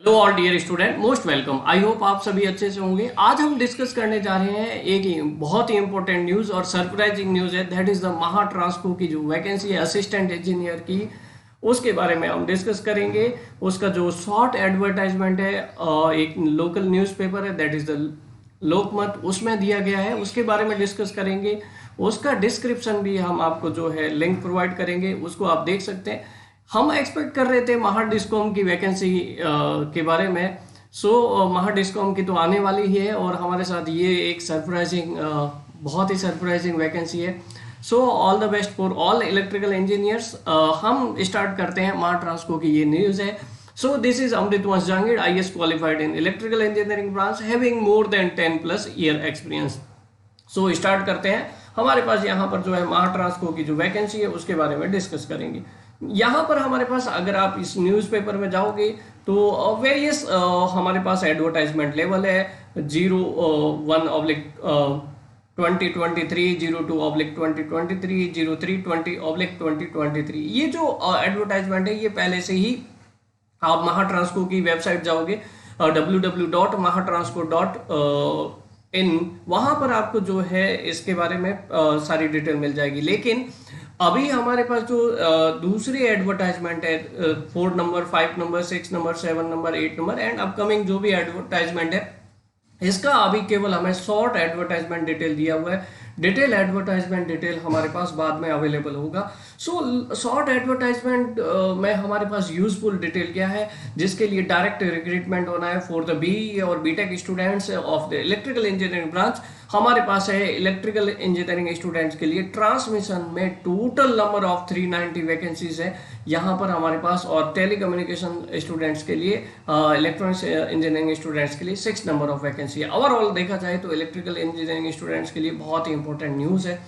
Hello all dear student, most welcome. I hope आप सभी अच्छे से होंगे। आज हम डिस्कस करने जा रहे हैं एक बहुत ही इंपॉर्टेंट न्यूज़ और सरप्राइजिंग न्यूज़ है। दैट इज़ द महा ट्रांसको की जो वैकेंसी है असिस्टेंट इंजीनियर की, उसके बारे में हम डिस्कस करेंगे। उसका जो शॉर्ट एडवर्टाइजमेंट है एक लोकल न्यूज़पेपर है दैट इज़ द लोकमत, उसमें दिया गया है, उसके बारे में डिस्कस करेंगे। उसका डिस्क्रिप्शन भी हम आपको जो है लिंक प्रोवाइड करेंगे, उसको आप देख सकते हैं। हम एक्सपेक्ट कर रहे थे महा डिस्कॉम की वैकेंसी के बारे में। महा डिस्कॉम की तो आने वाली ही है और हमारे साथ ये एक सरप्राइजिंग बहुत ही सरप्राइजिंग वैकेंसी है। All the best for all electrical engineers. हम स्टार्ट करते हैं। महा ट्रांसको की ये न्यूज़ है। दिस इज अमृत वंश Jahangir, IAS qualified in electrical engineering branch, having more than 10+ year experience. Start करते हैं। हमारे पास यहाँ पर जो है महा ट्रांसको की जो वैकेंसी है उसके बारे में डिस्कस करेंगे। यहाँ पर हमारे पास अगर आप इस न्यूज़पेपर में जाओगे तो वेरियस हमारे पास एडवर्टाइजमेंट लेवल है। 01/2023, 02/2023, 03/20/2023। ये जो एडवर्टाइजमेंट है ये पहले से ही, आप महा ट्रांसको की वेबसाइट जाओगे www.mahatransco.in, वहां पर आपको जो है इसके बारे में सारी डिटेल मिल जाएगी। लेकिन अभी हमारे पास जो दूसरी एडवर्टाइजमेंट है 4 number, 5 number, 6 number, 7 number, 8 number and upcoming जो भी एडवर्टाइजमेंट है, इसका अभी केवल हमें शॉर्ट एडवर्टाइजमेंट डिटेल दिया हुआ है। डिटेल एडवर्टाइजमेंट डिटेल हमारे पास बाद में अवेलेबल होगा। शॉर्ट एडवर्टाइजमेंट में हमारे पास यूजफुल डिटेल क्या है, जिसके लिए डायरेक्ट रिक्रूटमेंट होना है फॉर द BE और BTech students of the electrical engineering branch. हमारे पास है इलेक्ट्रिकल इंजीनियरिंग स्टूडेंट्स के लिए ट्रांसमिशन में टोटल नंबर ऑफ 390 वैकेंसीज है यहाँ पर हमारे पास, और टेलीकम्युनिकेशन स्टूडेंट्स के लिए, इलेक्ट्रॉनिक्स इंजीनियरिंग स्टूडेंट्स के लिए 6 नंबर ऑफ वैकेंसी है। ओवरऑल देखा जाए तो इलेक्ट्रिकल इंजीनियरिंग स्टूडेंट्स के लिए बहुत ही इंपॉर्टेंट न्यूज़ है।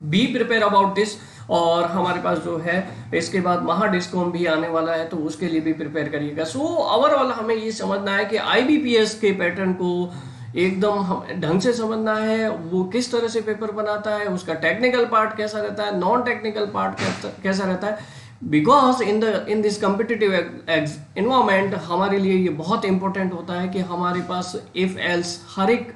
Be prepare about this. और हमारे पास जो है इसके बाद महा डिस्कॉम भी आने वाला है, तो उसके लिए भी प्रिपेयर करिएगा। ओवरऑल हमें ये समझना है कि IBPS के पैटर्न को एकदम ढंग से समझना है। वो किस तरह से पेपर बनाता है, उसका टेक्निकल पार्ट कैसा रहता है, नॉन टेक्निकल पार्ट कैसा रहता है। Because in this competitive environment हमारे लिए ये बहुत इंपॉर्टेंट होता है कि हमारे पास इफ एल्स हर एक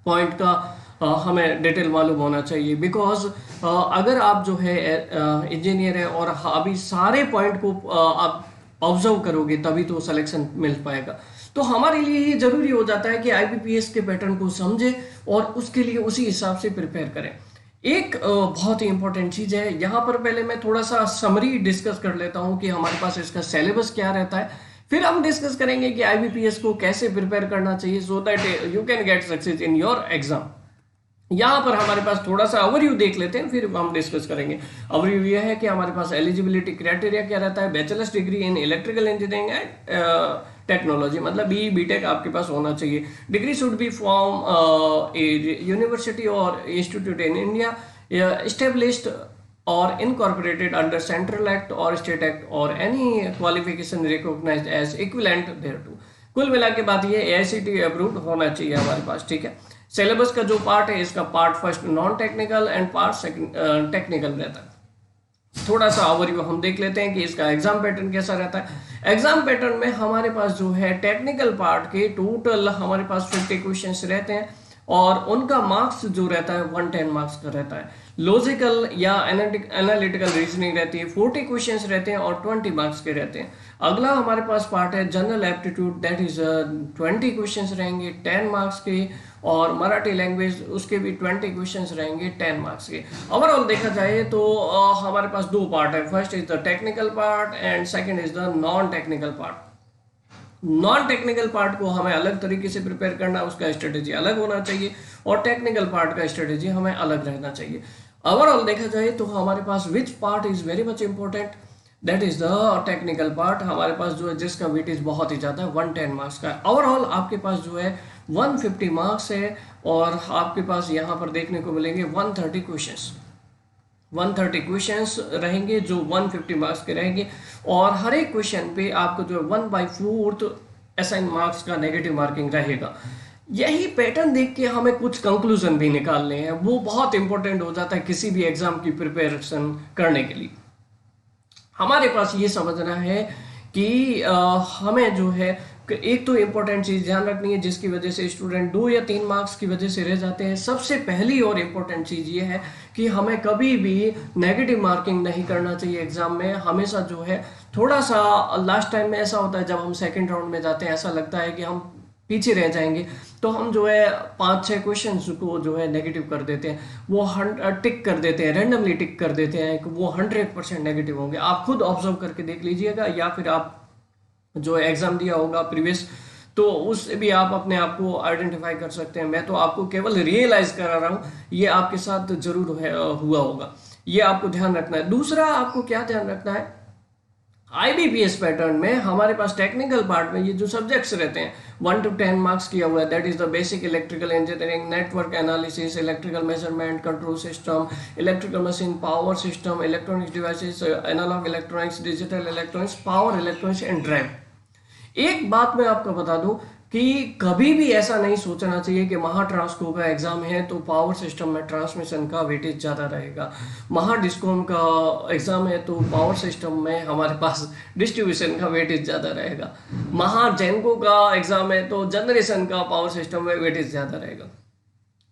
पॉइंट का हमें डिटेल मालूम होना चाहिए। बिकॉज अगर आप जो है इंजीनियर है और अभी सारे पॉइंट को आप ऑब्जर्व करोगे तभी तो सिलेक्शन मिल पाएगा। तो हमारे लिए ये जरूरी हो जाता है कि IBPS के पैटर्न को समझे और उसके लिए उसी हिसाब से प्रिपेयर करें। एक बहुत ही इंपॉर्टेंट चीज है यहाँ पर, पहले मैं थोड़ा सा समरी डिस्कस कर लेता हूँ कि हमारे पास इसका सिलेबस क्या रहता है। फिर हम डिस्कस करेंगे कि IBPS को कैसे प्रिपेयर करना चाहिए so that you can get success in your exam. यहाँ पर हमारे पास थोड़ा सा ओवरव्यू देख लेते हैं, फिर हम डिस्कस करेंगे। ओवरव्यू यह है कि हमारे पास एलिजिबिलिटी क्राइटेरिया क्या रहता है। Bachelor's degree in electrical engineering and technology, मतलब BE BTech आपके पास होना चाहिए। Degree should be from a university और institute in India established or incorporated under Central Act or State Act or any qualification recognized as equivalent thereto। कुल मिला के बात ये AICTE अप्रूव्ड होना चाहिए हमारे पास, ठीक है। सिलेबस का जो पार्ट है, इसका part first non technical and part second technical रहता है। थोड़ा सा ओवरव्यू हम देख लेते हैं कि इसका एग्जाम पैटर्न कैसा रहता है। एग्जाम पैटर्न में हमारे पास जो है टेक्निकल पार्ट के टोटल हमारे पास 50 क्वेश्चंस रहते हैं और उनका मार्क्स जो रहता है 110 मार्क्स का रहता है। लॉजिकल या एनालिटिकल रीजनिंग रहती है, 40 क्वेश्चंस रहते हैं और 20 मार्क्स के रहते हैं। अगला हमारे पास पार्ट है general aptitude, that is 20 questions रहेंगे 10 मार्क्स के, और मराठी लैंग्वेज उसके भी 20 क्वेश्चंस रहेंगे 10 मार्क्स के। ओवरऑल देखा जाए तो हमारे पास दो पार्ट है, first is the technical part and second is the non technical part. Non technical part को हमें अलग तरीके से प्रिपेयर करना, उसका स्ट्रेटेजी अलग होना चाहिए, और टेक्निकल पार्ट का स्ट्रेटेजी हमें अलग रहना चाहिए। ओवरऑल देखा जाए तो हमारे पास which part is very much important, that is the technical part. हमारे पास जो है जिसका वेटेज बहुत ही ज्यादा है, 110 मार्क्स का। ओवरऑल आपके पास जो है 150 मार्क्स है और आपके पास यहाँ पर देखने को मिलेंगे 130 क्वेश्चंस। 130 क्वेश्चंस रहेंगे जो 150 मार्क्स के रहेंगे, और हर एक क्वेश्चन पे आपको जो है 1/4 असाइन मार्क्स का नेगेटिव मार्किंग रहेगा। यही पैटर्न देख के हमें कुछ कंक्लूजन भी निकालने हैं, वो बहुत इंपॉर्टेंट हो जाता है किसी भी एग्जाम की प्रिपरेशन करने के लिए। हमारे पास ये समझना है कि हमें जो है एक तो इम्पोर्टेंट चीज़ ध्यान रखनी है जिसकी वजह से स्टूडेंट 2 या 3 मार्क्स की वजह से रह जाते हैं। सबसे पहली और इम्पोर्टेंट चीज़ ये है कि हमें कभी भी नेगेटिव मार्किंग नहीं करना चाहिए एग्जाम में। हमेशा जो है थोड़ा सा, लास्ट टाइम में ऐसा होता है जब हम सेकेंड राउंड में जाते हैं, ऐसा लगता है कि हम पीछे रह जाएंगे, तो हम जो है 5-6 क्वेश्चंस को जो है नेगेटिव कर देते हैं, वो टिक कर देते हैं, रैंडमली टिक कर देते हैं कि वो 100% नेगेटिव होंगे। आप खुद ऑब्जर्व करके देख लीजिएगा, या फिर आप जो एग्जाम दिया होगा प्रीवियस, तो उससे भी आप अपने आप को आइडेंटिफाई कर सकते हैं। मैं तो आपको केवल रियलाइज करा रहा हूँ, ये आपके साथ जरूर हुआ होगा। ये आपको ध्यान रखना है। दूसरा आपको क्या ध्यान रखना है, आईबीपीएस पैटर्न में हमारे पास टेक्निकल पार्ट में ये जो सब्जेक्ट्स रहते हैं 1 to 10 मार्क्स किया हुआ है, that is the basic electrical engineering, network analysis, electrical measurement, control system, electrical machine, power system, electronics devices, analog electronics, digital electronics, power electronics and drive. एक बात मैं आपको बता दूं कि कभी भी ऐसा नहीं सोचना चाहिए कि महाट्रांसको का एग्जाम है तो पावर सिस्टम में ट्रांसमिशन का वेटेज ज़्यादा रहेगा, महाडिस्कॉम का एग्जाम है तो पावर सिस्टम में हमारे पास डिस्ट्रीब्यूशन का वेटेज ज़्यादा रहेगा, महाजेनको का एग्जाम है तो जनरेशन का पावर सिस्टम में वेटेज ज़्यादा रहेगा।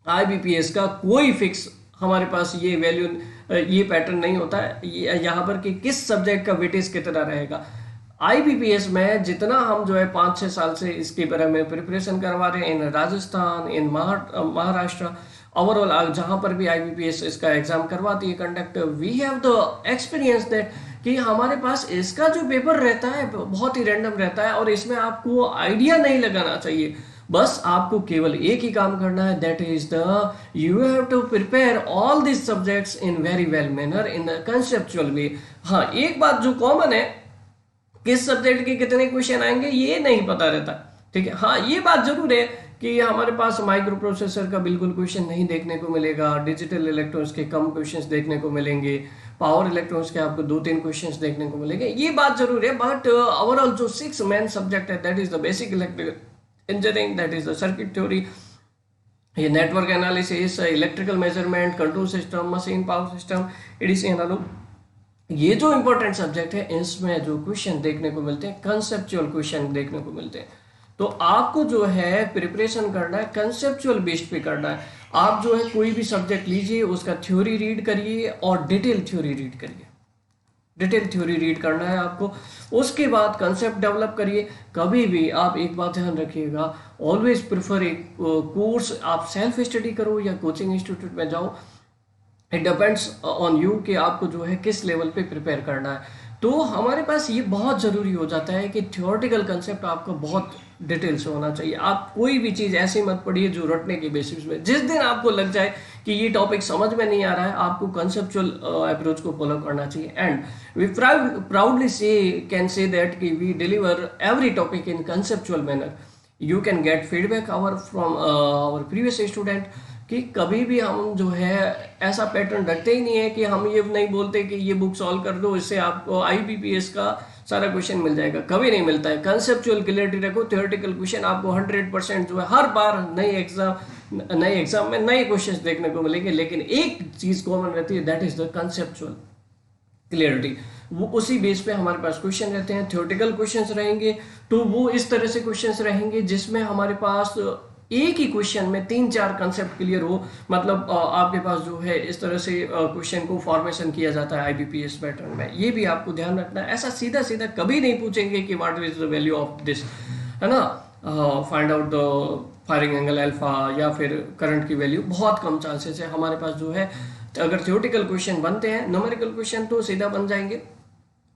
आईबीपीएस का कोई फिक्स हमारे पास ये वैल्यू, ये पैटर्न नहीं होता है यहाँ पर कि किस सब्जेक्ट का वेटेज कितना रहेगा। आईबीपीएस में जितना हम जो है 5-6 साल से इसके बारे में प्रिपरेशन करवा रहे हैं, in Rajasthan, in Maharashtra, overall जहां पर भी आईबीपीएस इसका एग्जाम करवाती है conduct, we have the experience that कि हमारे पास इसका जो पेपर रहता है बहुत ही रैंडम रहता है और इसमें आपको आइडिया नहीं लगाना चाहिए। बस आपको केवल एक ही काम करना है, that is the you have to prepare all this subjects in very well manner in conceptual way. हाँ, एक बात जो कॉमन है, किस सब्जेक्ट के कितने क्वेश्चन आएंगे ये नहीं पता रहता, ठीक है। हाँ, ये बात जरूर है कि हमारे पास माइक्रो प्रोसेसर का बिल्कुल क्वेश्चन नहीं देखने को मिलेगा, डिजिटल इलेक्ट्रॉनिक्स के कम क्वेश्चंस देखने को मिलेंगे, पावर इलेक्ट्रॉनिक्स के आपको 2-3 क्वेश्चंस देखने को मिलेंगे, ये बात जरूर है। बट ओवरऑल जो 6 मेन सब्जेक्ट है, that is the basic electrical engineering, that is the circuit theory, ये network analysis, electrical measurement, control system, machine, power system, ADC analog, ये जो इंपॉर्टेंट सब्जेक्ट है इसमें जो क्वेश्चन देखने को मिलते हैं कंसेप्चुअल क्वेश्चन देखने को मिलते हैं। तो आपको जो है प्रिपरेशन करना है कंसेप्चुअल बेस्ड पे करना है। आप जो है कोई भी सब्जेक्ट लीजिए, उसका थ्योरी रीड करिए और डिटेल थ्योरी रीड करिए, डिटेल थ्योरी रीड करना है आपको। उसके बाद कंसेप्ट डेवलप करिए। कभी भी आप एक बात ध्यान रखिएगा, ऑलवेज प्रिफर एक कोर्स, आप सेल्फ स्टडी करो या कोचिंग इंस्टीट्यूट में जाओ, इट डिपेंड्स ऑन यू कि आपको जो है किस लेवल पे प्रिपेयर करना है। तो हमारे पास ये बहुत ज़रूरी हो जाता है कि थ्योरेटिकल कंसेप्ट आपको बहुत डिटेल से होना चाहिए। आप कोई भी चीज़ ऐसी मत पढ़िए जो रटने के बेसिस पे, जिस दिन आपको लग जाए कि ये टॉपिक समझ में नहीं आ रहा है, आपको कंसेप्चुअल अप्रोच को फॉलो करना चाहिए। And we proudly can say that कि we deliver every topic in conceptual manner. You can get feedback from our previous student कि कभी भी हम जो है ऐसा पैटर्न रखते ही नहीं है कि हम ये नहीं बोलते कि ये बुक सॉल्व कर दो, इससे आपको आईबीपीएस का सारा क्वेश्चन मिल जाएगा, कभी नहीं मिलता है। कंसेप्चुअल क्लियरिटी रखो, थ्योरेटिकल क्वेश्चन आपको 100% जो है हर बार नए एग्जाम में नए क्वेश्चन देखने को मिलेंगे, लेकिन एक चीज कॉमन रहती है, that is the conceptual clarity. वो उसी बेस पे हमारे पास क्वेश्चन रहते हैं। थ्योरेटिकल क्वेश्चंस रहेंगे तो वो इस तरह से क्वेश्चंस रहेंगे जिसमें हमारे पास एक ही क्वेश्चन में 3-4 कंसेप्ट क्लियर हो, मतलब आपके पास जो है इस तरह से क्वेश्चन को फॉर्मेशन किया जाता है आईबीपीएस पैटर्न में। ये भी आपको ध्यान रखना है। ऐसा सीधा सीधा कभी नहीं पूछेंगे कि what is the value of this, है ना, find out the firing angle alpha या फिर करंट की वैल्यू, बहुत कम चांसेस है। हमारे पास जो है अगर थ्योरेटिकल क्वेश्चन बनते हैं, न्यूमेरिकल क्वेश्चन तो सीधा बन जाएंगे,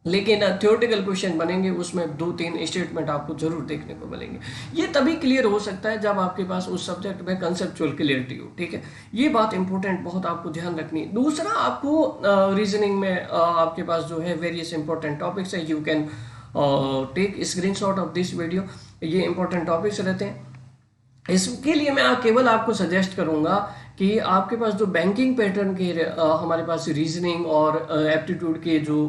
लेकिन थ्योरेटिकल क्वेश्चन बनेंगे उसमें 2-3 स्टेटमेंट आपको जरूर देखने को मिलेंगे। ये तभी क्लियर हो सकता है जब आपके पास उस सब्जेक्ट में कंसेप्चुअल क्लियरिटी हो, ठीक है। ये बात इंपॉर्टेंट बहुत आपको ध्यान रखनी है। दूसरा, आपको रीजनिंग में आपके पास जो है वेरियस इंपॉर्टेंट टॉपिक्स है, you can take screenshot of this video. ये इंपॉर्टेंट टॉपिक्स रहते हैं। इसके लिए मैं केवल आपको सजेस्ट करूंगा कि आपके पास जो बैंकिंग पैटर्न के हमारे पास रीजनिंग और एप्टीट्यूड के जो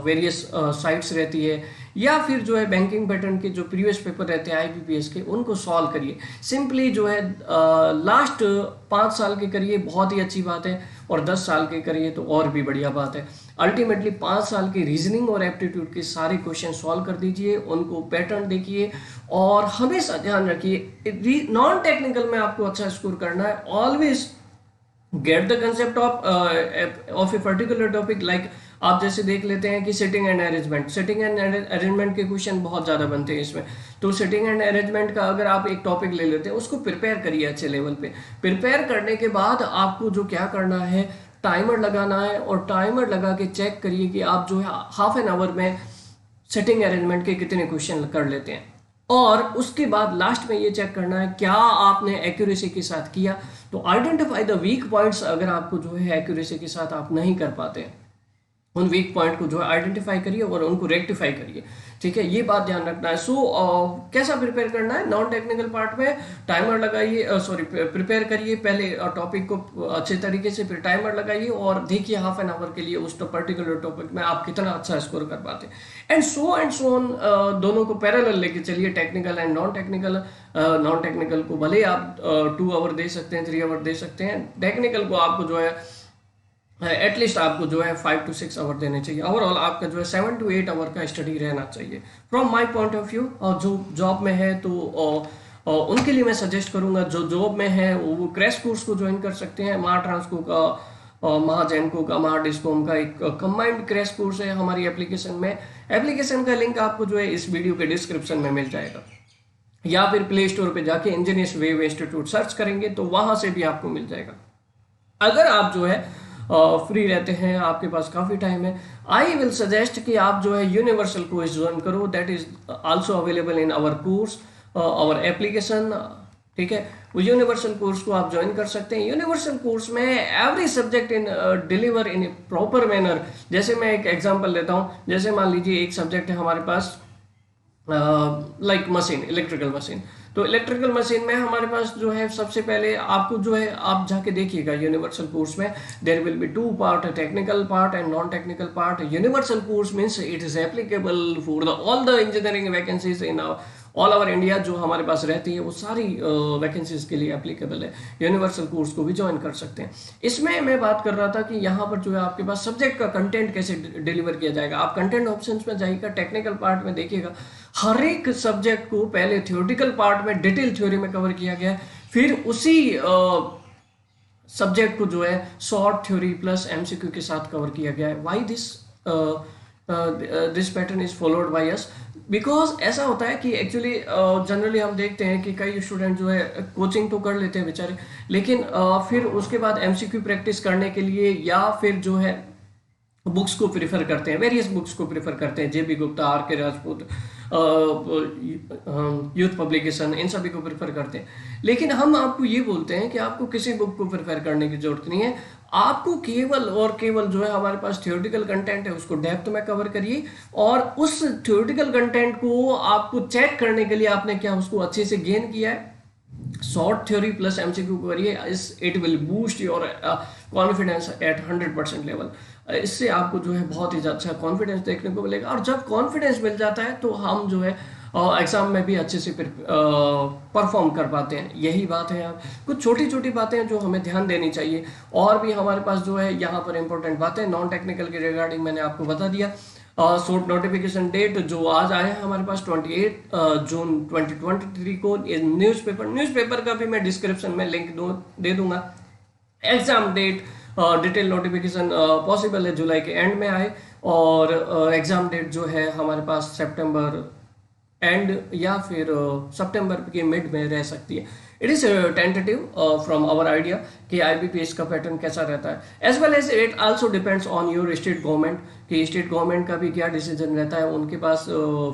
वेरियस साइट्स रहती है, या फिर जो है बैंकिंग पैटर्न के जो प्रीवियस पेपर रहते हैं आईबीपीएस के, उनको सॉल्व करिए। सिंपली जो है लास्ट 5 साल के करिए, बहुत ही अच्छी बात है, और 10 साल के करिए तो और भी बढ़िया बात है। अल्टीमेटली 5 साल की रीजनिंग और एप्टीट्यूड के सारे क्वेश्चन सॉल्व कर दीजिए, उनको पैटर्न देखिए और हमेशा ध्यान रखिए नॉन टेक्निकल में आपको अच्छा स्कोर करना है। Always get the concept of a particular topic. Like आप जैसे देख लेते हैं कि सिटिंग एंड अरेंजमेंट के क्वेश्चन बहुत ज़्यादा बनते हैं इसमें। तो सिटिंग एंड अरेंजमेंट का अगर आप एक टॉपिक ले लेते हैं, उसको प्रिपेयर करिए अच्छे लेवल पे। प्रिपेयर करने के बाद आपको जो क्या करना है, टाइमर लगाना है और टाइमर लगा के चेक करिए कि आप जो है हाफ एन आवर में सेटिंग अरेंजमेंट के कितने क्वेश्चन कर लेते हैं। और उसके बाद लास्ट में ये चेक करना है क्या आपने एक्यूरेसी के साथ किया। तो आइडेंटिफाई द वीक पॉइंट्स। अगर आपको जो है एक्यूरेसी के साथ आप नहीं कर पाते, उन वीक पॉइंट को जो है आइडेंटिफाई करिए और उनको रेक्टिफाई करिए। ठीक है, ये बात ध्यान रखना है। कैसा प्रिपेयर करना है, नॉन टेक्निकल पार्ट में टाइमर लगाइए, प्रिपेयर करिए पहले टॉपिक को अच्छे तरीके से, फिर टाइमर लगाइए और देखिए हाफ एन आवर के लिए उस पर्टिकुलर टॉपिक में आप कितना अच्छा स्कोर कर पाते हैं। एंड सो ऑन दोनों को पैरेलल लेके चलिए, technical and non technical. Non technical को भले आप 2 आवर दे सकते हैं, 3 आवर दे सकते हैं, टेक्निकल को आपको जो है एटलीस्ट आपको जो है 5 to 6 आवर देने चाहिए। ओवरऑल आपका जो है 7 to 8 आवर का स्टडी रहना चाहिए from my point of view. और जो जॉब में है तो उनके लिए मैं सजेस्ट करूंगा, जो जॉब में है वो क्रैश कोर्स को ज्वाइन कर सकते हैं। महाट्रांसको का, महाजेनको का, महाडिस्कॉम का एक कंबाइंड क्रैश कोर्स है हमारी एप्लीकेशन में। एप्लीकेशन का लिंक आपको जो है इस वीडियो के डिस्क्रिप्शन में मिल जाएगा, या फिर प्ले स्टोर पे जाके इंजीनियर्स वेव इंस्टीट्यूट सर्च करेंगे तो वहां से भी आपको मिल जाएगा। अगर आप जो है फ्री रहते हैं, आपके पास काफ़ी टाइम है, आई विल सजेस्ट कि आप जो है यूनिवर्सल कोर्स ज्वाइन करो। That is also available in our course, our application. ठीक है, वो यूनिवर्सल कोर्स को आप ज्वाइन कर सकते हैं। यूनिवर्सल कोर्स में every subject in deliver in A proper manner. जैसे मैं एक एग्जांपल लेता हूँ, जैसे मान लीजिए एक सब्जेक्ट है हमारे पास लाइक मशीन, इलेक्ट्रिकल मशीन। तो इलेक्ट्रिकल मशीन में हमारे पास जो है सबसे पहले आपको जो है आप जाके देखिएगा यूनिवर्सल कोर्स में there will be 2 part, technical part and non technical part. Universal course means it is applicable for the all the engineering vacancies in all over India. जो हमारे पास रहती है वो सारी वैकेंसीज के लिए एप्लीकेबल है। यूनिवर्सल कोर्स को भी ज्वाइन कर सकते हैं। इसमें मैं बात कर रहा था कि यहाँ पर जो है आपके पास सब्जेक्ट का कंटेंट कैसे डिलीवर किया जाएगा। आप कंटेंट ऑप्शंस में जाइएगा, टेक्निकल पार्ट में देखिएगा, हर एक सब्जेक्ट को पहले थ्योरेटिकल पार्ट में डिटेल थ्योरी में कवर किया गया है, फिर उसी सब्जेक्ट को जो है शॉर्ट थ्योरी प्लस एमसीक्यू के साथ कवर किया गया है। Why this pattern is followed by us, because ऐसा होता है कि एक्चुअली जनरली हम देखते हैं कि कई स्टूडेंट जो है कोचिंग तो कर लेते हैं बेचारे, लेकिन फिर उसके बाद एमसीक्यू प्रैक्टिस करने के लिए या फिर जो है बुक्स को प्रिफर करते हैं, वेरियस बुक्स को प्रिफर करते हैं, जेबी गुप्ता, आर के राजपूत, यूथ पब्लिकेशन, इन सभी को प्रिफर करते हैं। लेकिन हम आपको ये बोलते हैं कि आपको किसी बुक को प्रिफर करने की जरूरत नहीं है। आपको केवल और केवल जो है हमारे पास थ्योरेटिकल कंटेंट है उसको डेप्थ में कवर करिए, और उस थ्योरेटिकल कंटेंट को आपको चेक करने के लिए आपने क्या उसको अच्छे से गेन किया है, शॉर्ट थ्योरी प्लस एमसीक्यू करिए। It will boost your confidence eight 100% level. इससे आपको जो है बहुत ही अच्छा कॉन्फिडेंस देखने को मिलेगा, और जब कॉन्फिडेंस मिल जाता है तो हम जो है एग्जाम में भी अच्छे से परफॉर्म कर पाते हैं। यही बात है। कुछ छोटी छोटी बातें हैं जो हमें ध्यान देनी चाहिए, और भी हमारे पास जो है यहाँ पर इंपॉर्टेंट बातें नॉन टेक्निकल के रिगार्डिंग मैंने आपको बता दिया। शॉर्ट नोटिफिकेशन डेट जो आज आया है हमारे पास 28 जून 2023 को। न्यूज़पेपर का भी मैं डिस्क्रिप्शन में लिंक दे दूंगा। Exam date detail notification possible है जुलाई के एंड में आए, और एग्जाम डेट जो है हमारे पास सितंबर एंड या फिर सितंबर के मिड में रह सकती है। It is tentative from our idea कि आईबीपीएस का पैटर्न कैसा रहता है। As well as it also depends on your state government, कि स्टेट गवर्नमेंट का भी क्या डिसीजन रहता है। उनके पास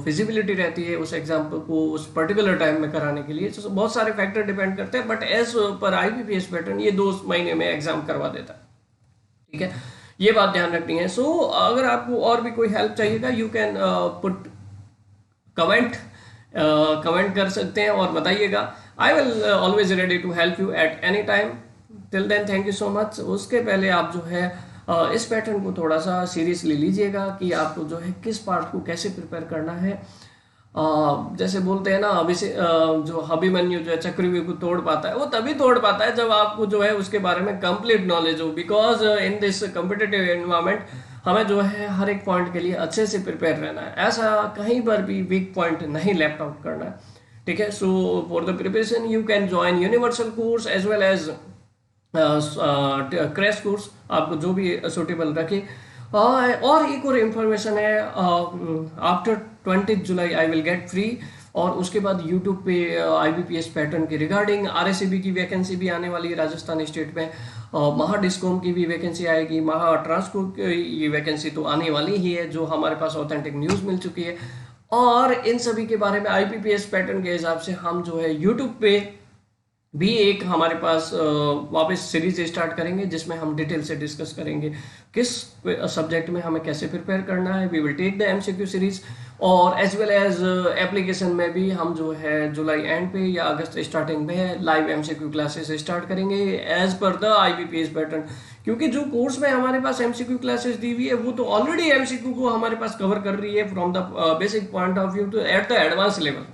फिजिबिलिटी रहती है उस एग्जाम को उस पर्टिकुलर टाइम में कराने के लिए। तो बहुत सारे फैक्टर डिपेंड करते हैं, but as per IBPS pattern ये 2 महीने में एग्जाम करवा देता है। ठीक है, ये बात ध्यान रखनी है। सो अगर आपको और भी कोई हेल्प चाहिएगा, यू कैन पुट कमेंट कर सकते हैं और बताइएगा। I will always ready to help you at any time. Till then thank you so much. उसके पहले आप जो है इस पैटर्न को थोड़ा सा सीरियसली लीजिएगा कि आपको जो है किस पार्ट को कैसे प्रिपेयर करना है। जैसे बोलते हैं ना, अभी से जो अभिमन्यु जो है चक्रव्यूह को तोड़ पाता है, वो तभी तोड़ पाता है जब आपको जो है उसके बारे में कंप्लीट नॉलेज हो। Because in this competitive environment हमें जो है हर एक पॉइंट के लिए अच्छे से प्रिपेयर रहना है, ऐसा कहीं पर भी वीक पॉइंट नहीं लेफ्ट आउट करना है, ठीक है। So for the preparation you can join universal course as well as crash course, आपको जो भी सूटेबल रखे। और एक और इन्फॉर्मेशन है, after 20 July I will get free, और उसके बाद यूट्यूब पे IBPS पैटर्न के रिगार्डिंग RSCB की वैकेंसी भी आने वाली है राजस्थान स्टेट में, महा डिस्कॉम की भी वैकेंसी आएगी, महा ट्रांसको की ये वैकेंसी तो आने वाली ही है, जो हमारे पास ऑथेंटिक न्यूज़ मिल चुकी है। और इन सभी के बारे में IBPS पैटर्न के हिसाब से हम जो है यूट्यूब पे भी एक हमारे पास वापस सीरीज स्टार्ट करेंगे, जिसमें हम डिटेल से डिस्कस करेंगे किस सब्जेक्ट में हमें कैसे प्रिपेयर करना है। We will take the MCQ series, और एज वेल एज एप्लीकेशन में भी हम जो है जुलाई एंड पे या अगस्त स्टार्टिंग में लाइव MCQ क्लासेस स्टार्ट करेंगे as per the IBPS pattern. क्योंकि जो कोर्स में हमारे पास MCQ क्लासेस दी हुई है वो तो ऑलरेडी MCQ को हमारे पास कवर कर रही है from the basic point of view to at the advance level.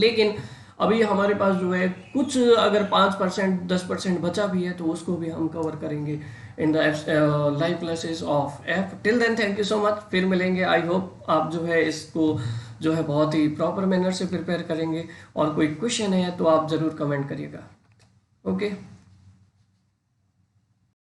लेकिन अभी हमारे पास जो है कुछ अगर 5% 10% बचा भी है तो उसको भी हम कवर करेंगे in the live classes of app. Till then thank you so much, फिर मिलेंगे। आई होप आप जो है इसको जो है बहुत ही प्रॉपर मैनर से प्रिपेयर करेंगे, और कोई क्वेश्चन है तो आप ज़रूर कमेंट करिएगा। ओके।